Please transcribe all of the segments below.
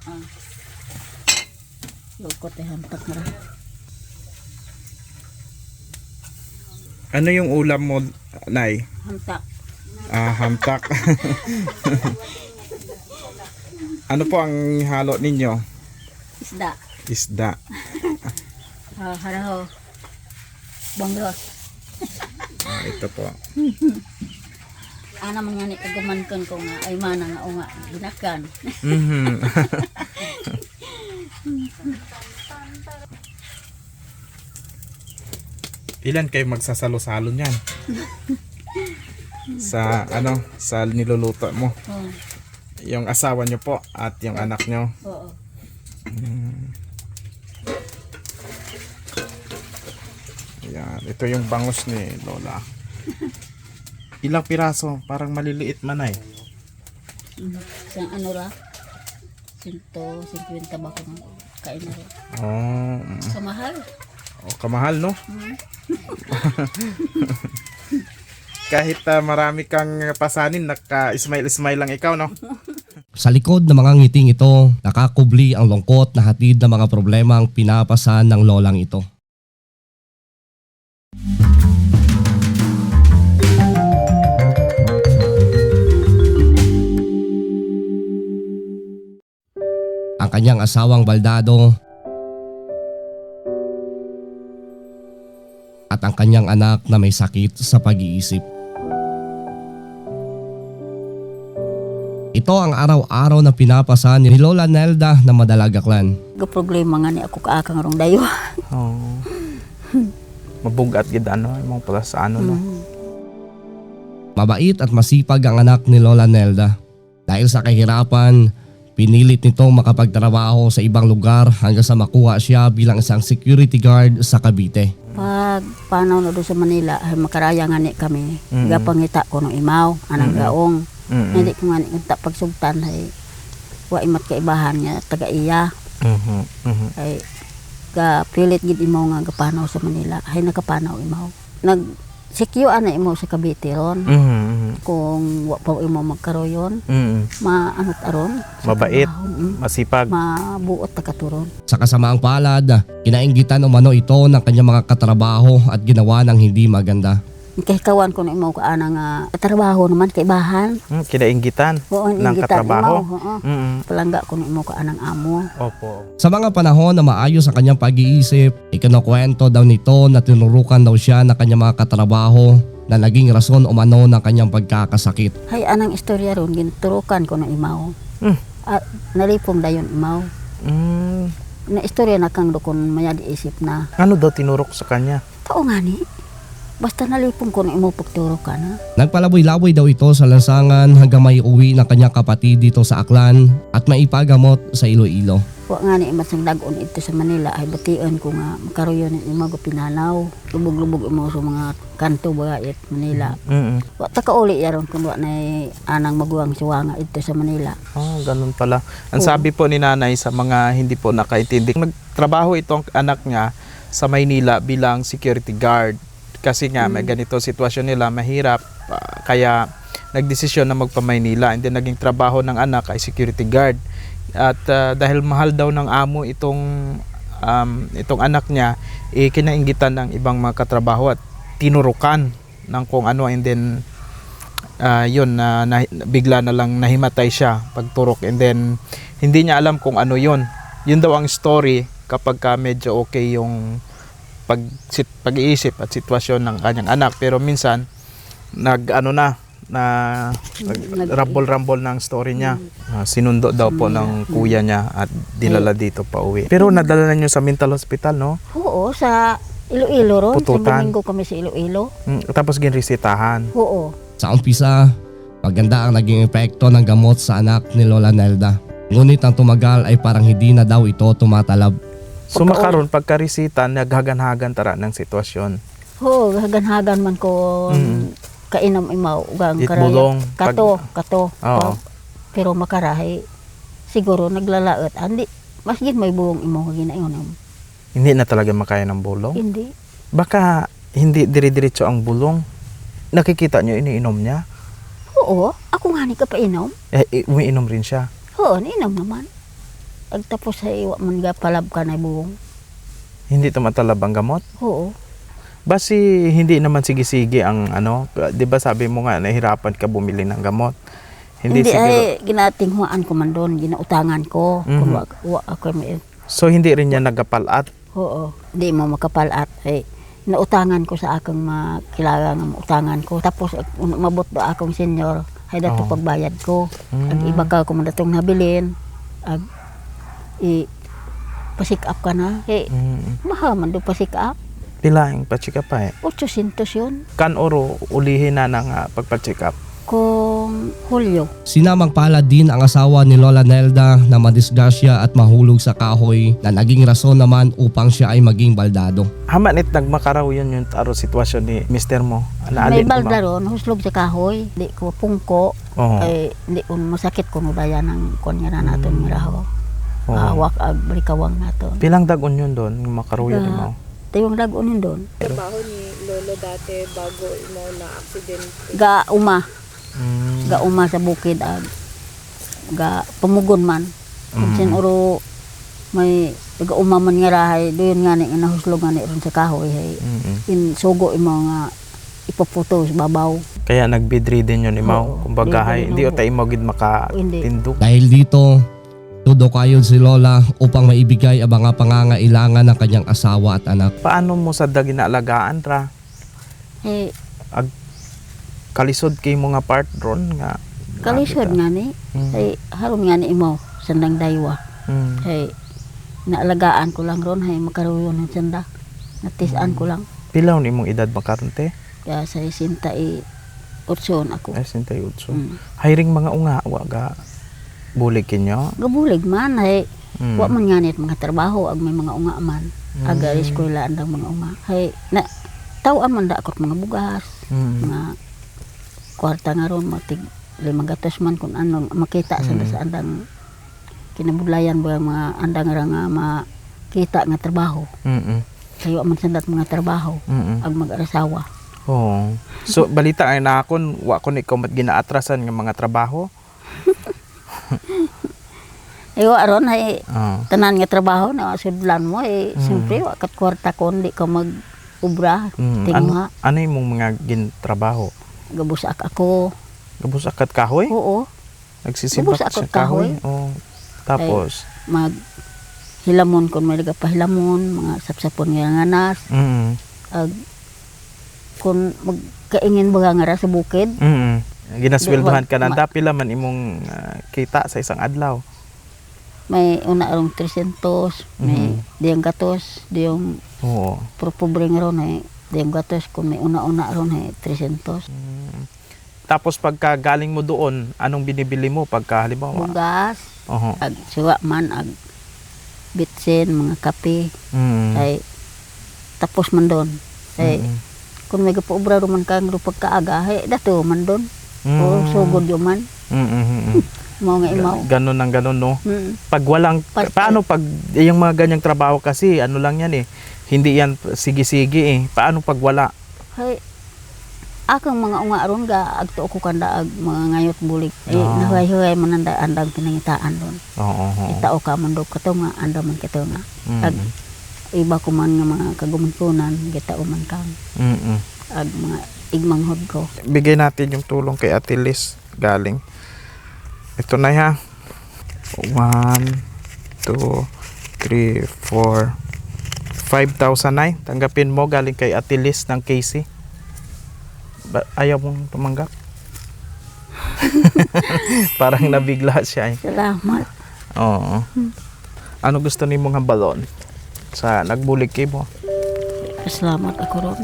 Ah. Lukot ay hamtak na. Ano yung ulam mo, Nay? Hamtak. Hamtak. Ano po ang halo ninyo? Isda. Isda. Haraho. Bangros. Ito po. Ana man nga ni kagamankan ko nga ay mana nga o nga ginakan. Mhm. Ilan kayo magsasalo-salo niyan? Sa sa niluluto mo? Oh. Yung asawa nyo po at yung anak nyo. Oo. Yan, ito yung bangus ni Lola. Ilang piraso? Parang maliliit man ay. Sa ano ra? 150 ba ko kain na rin. Oh, Sa mahal. kamahal no? Kahit marami kang pasanin, naka-smile-smile lang ikaw no? Sa likod ng mga ngiting ito, nakakubli ang lungkot na hatid ng mga problema ang pinapasan ng lolang ito. Ang kanyang asawang baldado at ang kanyang anak na may sakit sa pag-iisip. Ito ang araw-araw na pinapasan ni Lola Nelda na Madalagaklan. Problema nga ni ako kaakang rong dayo. Oh. Mabugat gid imong pala sa no. Mabait at masipag ang anak ni Lola Nelda. Dahil sa kahirapan, pinilit nitong makapagtrabaho sa ibang lugar hanggang sa makuha siya bilang isang security guard sa Cavite. Pag panaw na doon sa Manila, ay makaraya nga ni kami. Gapangita ko ng imaw, anang gaong. Hindi ko nga ni kanta pagsugtan, ay wa imat kaibahan niya, taga-iya. Ay pilit gid imaw nga gapanaw sa Manila, ay nakapanaw imaw. Nag-secure na imaw sa Cavite ron. Kung wa pa imaw magkaroyon, maanot aron. Mabait, masipag. Mabuot ta katuron. Sa kasamaang palad, kinainggitan umano ito ng kanyang mga katrabaho at ginawa ng hindi maganda. Kahikawan ko na imaw ka anang trabaho naman kaibahan. Kinainggitan ng katrabaho. Palangga ko na imaw ka anang amo. Opo. Sa mga panahon na maayos ang kanyang pag-iisip, ikinakwento daw nito na tinurukan daw siya ng kanyang mga katrabaho na naging rason umano ng kanyang pagkakasakit. Hay anang istorya ron, ginturukan ko na imaw. At nalipong dayon imaw. Na istorya na kang dokon maya di isip na. Ano daw tinurok sa kanya? Tao nga ni. Basta nalipong ko na imaw pagturukan ha. Nagpalaboy-laboy daw ito sa lansangan hanggang may uwi ng kanyang kapatid dito sa Aklan at maipagamot sa Iloilo. Wa nga ni imat sang dagon ito sa Manila ay batian ko nga makaroyon ni imaw ko pinanaw. Lubog-lubog imaw sa mga kanto bagayet Manila. Wa ta kauli yaron kun wa nay anang maguwang suwanga ito sa Manila. Ganun pala. Ang sabi po ni nanay sa mga hindi po nakaintindi, nagtrabaho itong anak niya sa Maynila bilang security guard. Kasi nga may ganito sitwasyon nila, mahirap, kaya nagdesisyon na magpa-Maynila, and then naging trabaho ng anak ay security guard. At dahil mahal daw ng amo itong anak niya, kinainggitan ng ibang mga katrabaho at tinurukan ng kung ano, and then bigla na lang nahimatay siya pagturok, and then hindi niya alam kung ano yun daw ang story kapag medyo okay yung pag-iisip at sitwasyon ng kanyang anak. Pero minsan rambol-rambol ng story niya. Sinundo daw po ng kuya niya at dinala dito pa uwi. Pero nadala na niyo sa mental hospital, no? Oo, sa Iloilo ron. Pututan. Sa Domingo kami sa Iloilo. Tapos ginresetahan. Oo. Sa umpisa, maganda ang naging epekto ng gamot sa anak ni Lola Nelda. Ngunit ang tumagal ay parang hindi na daw ito tumatalab. So makaroon pagkaresita, naghagan-hagan tara ng sitwasyon. Oo, hagan-hagan man ko kainam imaw ugang Itbulong. Kato. Oo. Pero makarahi siguro naglalaot andi masgid may buong imaw ginayon. Hindi na talaga makaya ng bulong? Hindi. Baka hindi dire-diretso ang bulong. Nakikita niyo iniinom niya? Oo, ako nga ni kapainom. Umiinom rin siya. Oo, niinom naman. ag tapos ay iwa man ga palab ka na buong. Hindi tumatalab ang gamot? Oo. Basi hindi naman sige-sige ang ano, 'di ba sabi mo nga nahirapan ka bumili ng gamot. Hindi siguro. Ay ginatinghuan ko man doon, ginautangan ko. Kung wa ako may So hindi rin niya nagapalat. oo, di mo makapalat. Ay nautangan ko sa akong makilala nga utangan ko. Tapos mabot do akong senior, ay dato pagbayad ko. Ag iba ka ko man datong nabilin. Ag pasik up ka na. Mahal man do pasik up. Pila ang pa-check up pa eh. 800 yun. Kan oro ulihin na ng pagpa-check up. Kung Hulyo. Sinamang palad din ang asawa ni Lola Nelda na madisgrasya at mahulog sa kahoy na naging rason naman upang siya ay maging baldado. Hamanit nagmakaraw yun yung taro sitwasyon ni mister mo. May balda ron, huslog sa kahoy. Di ko pungko. Oo. Ay di ko masakit kung dayan ng konya na naton miraho. Hawak ag brikawang naton. Pilang dagon yun doon, makaraw yun mo. Tayong dagonin doon. Trabaho ni Lolo dati bago mo na accident. Ga uma sa bukid ag ga pamugon man. Kung sinuro may ga uma man nga rahay doon nga ni nahuslog nga ni ron sa kahoy hay. In sugo imo nga ipoputo sa babaw. Kaya nag-bedridden yun imaw. Oo, Kumbaga bedridden hindi o ako. tayo magid makatindog. Dahil dito, tudo kayon si Lola upang maibigay ang mga pangangailangan ng kanyang asawa at anak. Paano mo sa ginalagaan ra? Eh Kalisod kay mo nga part ron nga. kalisod nga ni. Ay haron nga ni imo sandang daywa. Ay naalagaan ko lang ron hay makaroon ng sanda. Natisaan ko lang. Pilaw ni mong edad makarante? Kaya sa isinta utson ako. Ay, 68. Hiring mga unga, waga bulig kinyo. Gabulig man hay wa man nga nit mga trabaho ag may mga unga man. Aga eskwela andang mga unga. Hay na taw man da akot mga bugas. Mga kwarta nga ron matig 500 man kung ano makita sa andang kinabudlayan ba mga andang ra nga makita nga trabaho. Kayo man sandat mga trabaho ag mag-arasawa. Oh. So balita ay na akon wa kon ikaw mat ginaatrasan nga mga trabaho. Ayo aron hay Oh. tanan nga trabaho na sudlan mo siyempre wa kat kwarta kon di ka mag-ubra. Tingwa Ano imong mga gintrabaho? gabusak ako. Gabos akat kahoy? Oo, Nagsisimba Gabos ka akat sa kahoy? kahoy. Oh. Tapos mag hilamon kon may nagapahilamon, mga sapsapon nga nganas, ag kun magkaingin ba nga ra sa bukid. Ginasweldohan ka nanda pila man imong kita sa isang adlaw. May una arong 300, may diyang gatos, diyang Oo. propobre nga ron ay diyang gatos, kung may una-una ron ay 300. Tapos pagka galing mo doon, anong binibili mo pagka halimbawa? Bugas, Oho. ag suwa man, ag bitsin, mga kape, ay tapos man doon. Ay kung may gapaubra ro man kang pagkaaga, ay dato man doon. O sugod yo man. Mao nga imaw. Ganon ang ganon, no? Mm. Pag walang, paano pag yung mga ganyang trabaho kasi, ano lang yan eh, hindi yan sige-sige eh. Paano pag wala? Hay akang mga unga aron ga agto ko kanda ag mga ngayot bulig. Nahuay-huay man andang pinangitaan doon. Oo. Itao ka man do kato nga anda man kato nga. Ag iba ko man nga mga kagumantunan gitao man kang. Ag mga igmang hod ko. Bigay natin yung tulong kay Ate Liz galing. Ito na ha. 1, 2, 3, 4, 5,000 na. Tanggapin mo galing kay Ate Liz ng Casey. Ayaw mong tumanggap? Parang nabigla siya eh. Salamat. Oo. Ano gusto ni mong balon? Sa nagbulig kay mo? Salamat ako ron.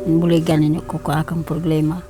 Buligan ninyo ko akang problema.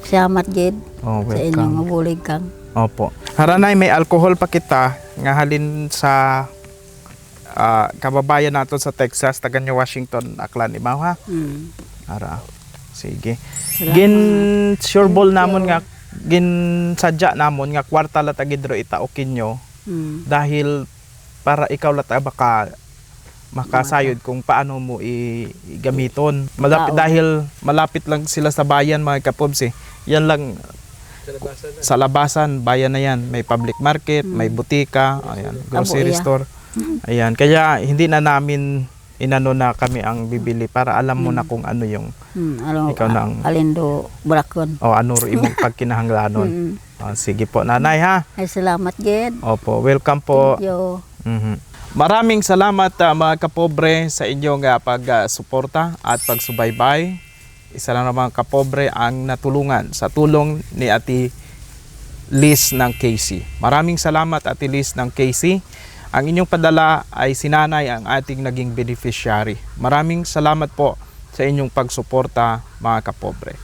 Salamat gid Oh, sa inyong welcome. mabulig kang. Opo. Haranay, may alcohol pa kita nga halin sa kababayan nato sa Texas, taga New Washington, Aklan, Imaw ha. Ara. Sige. Salamat. Gin sure ball Thank namon you. nga gin sadya namon nga kwarta la tagidro itaokin nyo dahil para ikaw lata baka makasayod kung paano mo gamiton. Malapit Tao. dahil malapit lang sila sa bayan mga kapobs eh. Yan lang sa labasan, bayan na yan. May public market, may butika, ayan, grocery Abo, iya. store. Ayan, kaya hindi na namin inano na kami ang bibili para alam mo na kung ano yung Ano, Ikaw na ang- alindo burakon. o ano ro imong pagkinahanglanon. Sige po, nanay ha. Ay salamat gid. Opo, welcome po. Thank you. Maraming salamat mga kapobre sa inyong pag-suporta at pagsubaybay. Isa lang naman kapobre ang natulungan sa tulong ni Ate Liz ng KC. Maraming salamat Ate Liz ng KC. Ang inyong padala ay sinanay ang ating naging beneficiary. Maraming salamat po sa inyong pagsuporta mga kapobre.